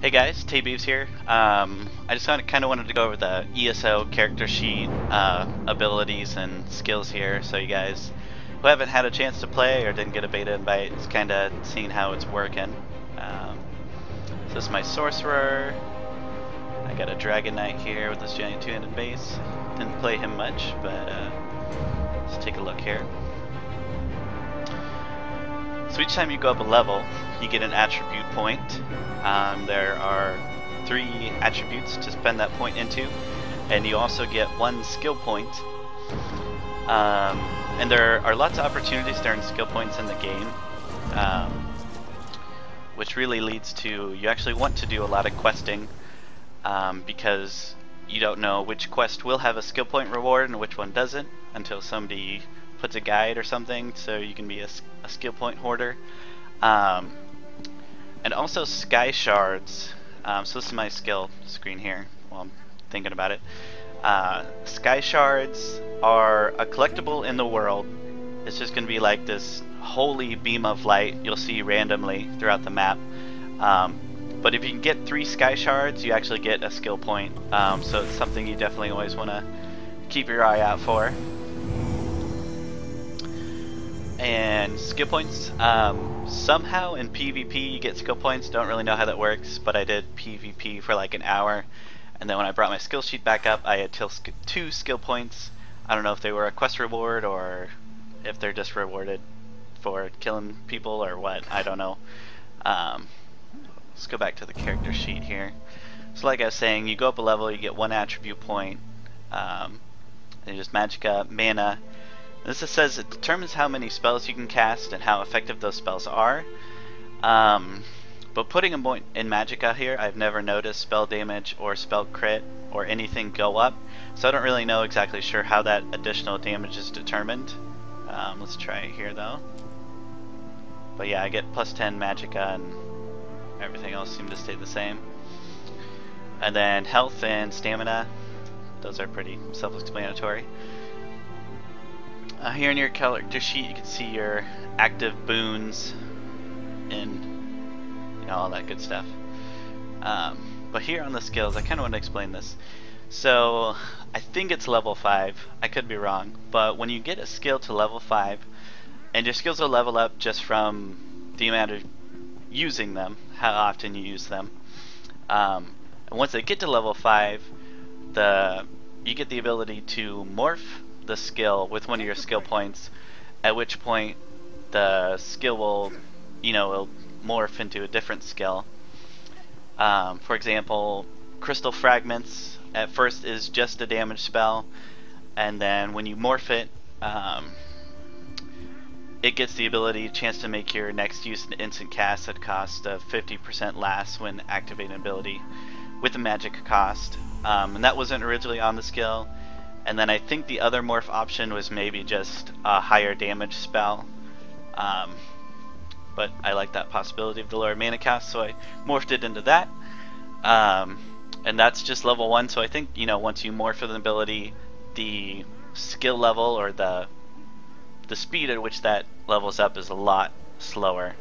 Hey guys, T-Beeves here. I just kind of wanted to go over the ESO character sheet abilities and skills here, so you guys who haven't had a chance to play or didn't get a beta invite is kind of seeing how it's working. So this is my Sorcerer. I got a Dragon Knight here with this giant two-handed base. Didn't play him much, but let's take a look here. So each time you go up a level, you get an attribute point. There are 3 attributes to spend that point into, and you also get 1 skill point. And there are lots of opportunities to earn skill points in the game, which really leads to you actually want to do a lot of questing, because you don't know which quest will have a skill point reward and which one doesn't until somebody puts a guide or something, so you can be a skill point hoarder. And also sky shards. So this is my skill screen here while I'm thinking about it. Sky shards are a collectible in the world. It's just going to be like this holy beam of light you'll see randomly throughout the map. But if you can get 3 sky shards, you actually get a skill point. So it's something you definitely always want to keep your eye out for. And skill points, somehow in PvP you get skill points. Don't really know how that works, but I did PvP for like an hour, and then when I brought my skill sheet back up, I had 2 skill points. I don't know if they were a quest reward or if they're just rewarded for killing people or what, I don't know. Let's go back to the character sheet here. So like I was saying, you go up a level, you get 1 attribute point, and just magicka, mana. This just says it determines how many spells you can cast and how effective those spells are. But putting a point in magicka here, I've never noticed spell damage or spell crit or anything go up, so I don't really know exactly sure how that additional damage is determined. Let's try it here though. But yeah, I get plus 10 magicka and everything else seems to stay the same. And then health and stamina, those are pretty self-explanatory. Here in your character sheet, you can see your active boons and all that good stuff. But here on the skills, I kind of want to explain this. So I think it's level 5. I could be wrong, but when you get a skill to level 5, and your skills will level up just from the amount of using them, how often you use them. And once they get to level 5, you get the ability to morph the skill with one of your skill points, at which point the skill will, it'll morph into a different skill. For example, crystal fragments at first is just a damage spell, and then when you morph it, it gets the ability, chance to make your next use an instant cast at cost of 50% less when activating an ability with a magic cost. And that wasn't originally on the skill. And then I think the other morph option was maybe just a higher damage spell. But I like that possibility of the lower mana cost, so I morphed it into that. And that's just level 1, so I think, once you morph an ability, the skill level or the speed at which that levels up is a lot slower.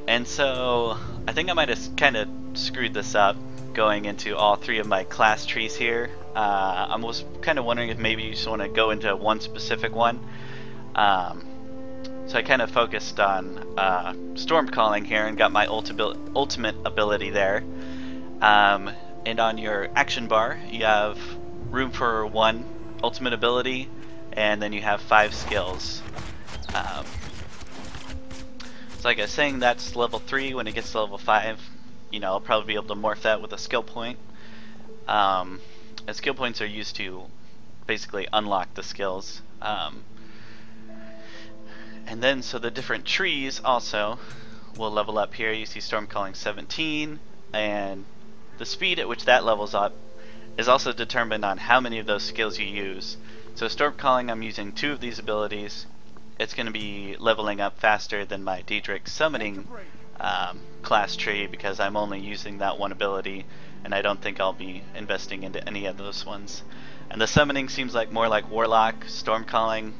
And so I think I might have kind of screwed this up going into all 3 of my class trees here. I was kind of wondering if maybe you just want to go into one specific one. So I kind of focused on storm calling here and got my ultimate ability there. And on your action bar, you have room for 1 ultimate ability, and then you have 5 skills. So like I was saying, that's level 3. When it gets to level 5, I'll probably be able to morph that with a skill point. And skill points are used to basically unlock the skills. And then, so the different trees also will level up here. You see Storm Calling 17, and the speed at which that levels up is also determined on how many of those skills you use. So Storm Calling, I'm using 2 of these abilities. It's going to be leveling up faster than my Daedric Summoning class tree because I'm only using that 1 ability, and I don't think I'll be investing into any of those ones. And the summoning seems like more like Warlock. Storm Calling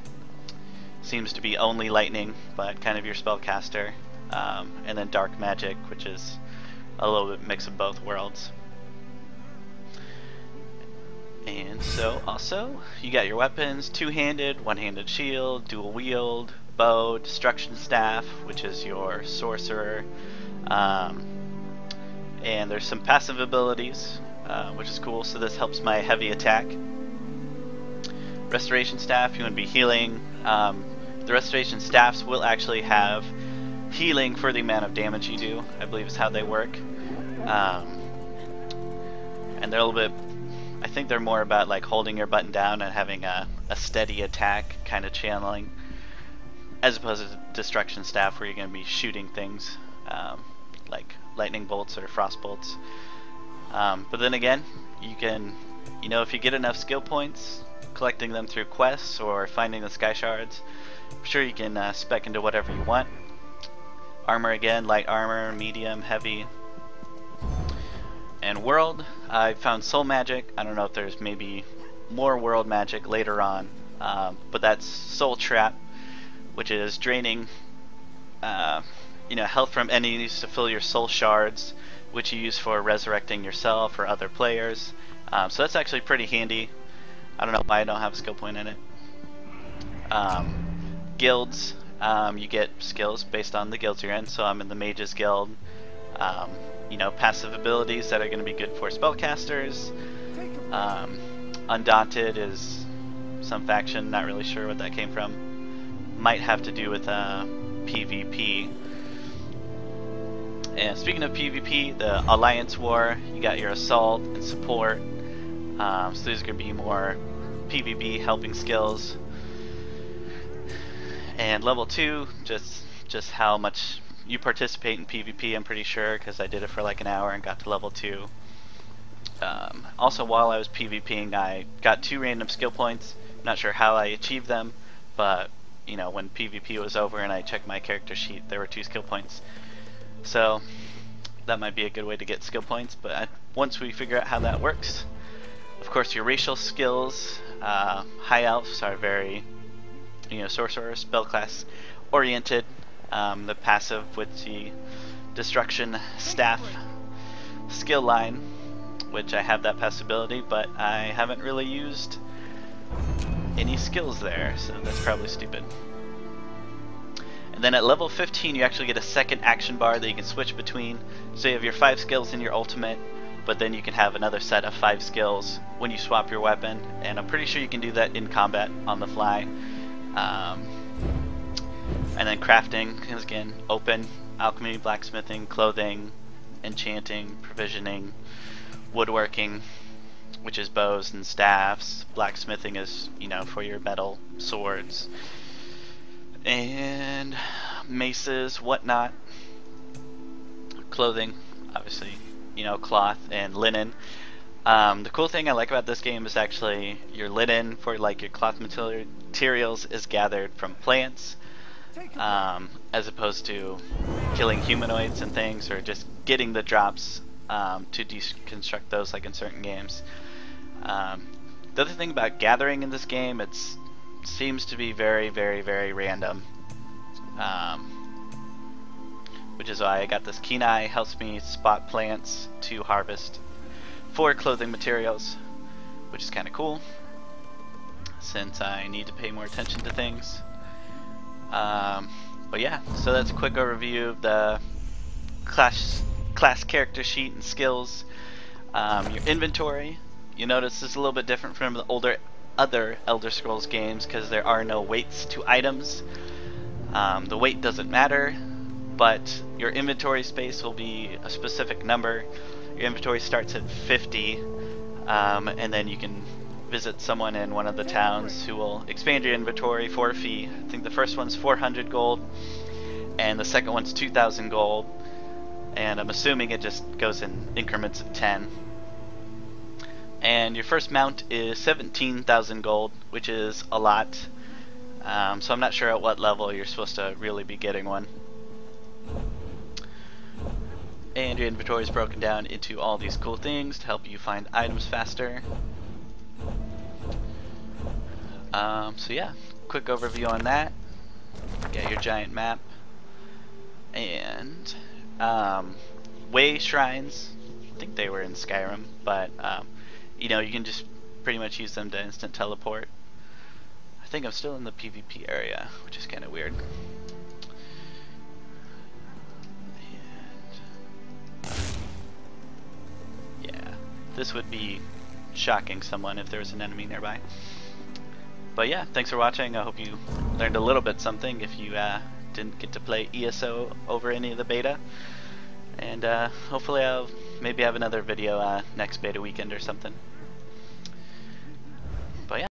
seems to be only lightning, but kind of your spellcaster. and then dark magic, which is a little bit mix of both worlds. And so also you got your weapons: two-handed, one-handed shield, dual wield, bow, destruction staff, which is your sorcerer, and there's some passive abilities, which is cool. So this helps my heavy attack. Restoration staff, you want to be healing. The restoration staffs will actually have healing for the amount of damage you do, I believe is how they work. And they're a little bit, I think they're more about like holding your button down and having a steady attack, kind of channeling, as opposed to destruction staff where you're going to be shooting things like lightning bolts or frost bolts. But then again, you can, if you get enough skill points, collecting them through quests or finding the sky shards, I'm sure you can spec into whatever you want. Armor again, light armor, medium, heavy. And world, I found soul magic. I don't know if there's maybe more world magic later on, but that's soul trap, which is draining health from enemies to fill your soul shards, which you use for resurrecting yourself or other players. So that's actually pretty handy. I don't know why I don't have a skill point in it. Guilds, you get skills based on the guilds you're in. So I'm in the Mages Guild. Passive abilities that are going to be good for spellcasters. Undaunted is some faction, not really sure what that came from. Might have to do with PvP. And speaking of PvP, the Alliance War, you got your Assault and Support. So these are going to be more PvP helping skills. And level 2, just how much you participate in PvP, I'm pretty sure, because I did it for like an hour and got to level 2. Also, while I was PvPing, I got 2 random skill points. Not sure how I achieved them, but when PvP was over and I checked my character sheet, there were 2 skill points. So that might be a good way to get skill points, but once we figure out how that works. Of course, your racial skills, high elves are very, sorcerer, spellclass oriented. The passive with the destruction staff skill line, which I have that passibility, but I haven't really used any skills there, so that's probably stupid. And then at level 15 you actually get a second action bar that you can switch between. So you have your 5 skills in your ultimate, but then you can have another set of 5 skills when you swap your weapon, and I'm pretty sure you can do that in combat on the fly. And then crafting is again open: alchemy, blacksmithing, clothing, enchanting, provisioning, woodworking, which is bows and staffs. Blacksmithing is, for your metal swords and maces, whatnot. Clothing, obviously, cloth and linen. The cool thing I like about this game is actually your linen for like your cloth materials is gathered from plants, as opposed to killing humanoids and things, or just getting the drops to deconstruct those like in certain games. The other thing about gathering in this game, it seems to be very, very, very random, which is why I got this keen eye. Helps me spot plants to harvest for clothing materials, which is kind of cool since I need to pay more attention to things. But yeah, so that's a quick overview of the class character sheet and skills. Your inventory, you notice, is a little bit different from the other Elder Scrolls games because there are no weights to items. The weight doesn't matter, but your inventory space will be a specific number. Your inventory starts at 50, and then you can visit someone in one of the towns who will expand your inventory for a fee. I think the first one's 400 gold, and the second one's 2,000 gold, and I'm assuming it just goes in increments of 10. And your first mount is 17,000 gold, which is a lot. So I'm not sure at what level you're supposed to really be getting one. And your inventory is broken down into all these cool things to help you find items faster. So yeah, quick overview on that. Get your giant map. And Weeee shrines, I think they were in Skyrim, but you know, you can just pretty much use them to instant teleport. I think I'm still in the PvP area, which is kind of weird. And yeah, this would be shocking someone if there was an enemy nearby. But yeah, thanks for watching. I hope you learned a little bit something if you didn't get to play ESO over any of the beta. And hopefully I'll maybe have another video next beta weekend or something. But yeah.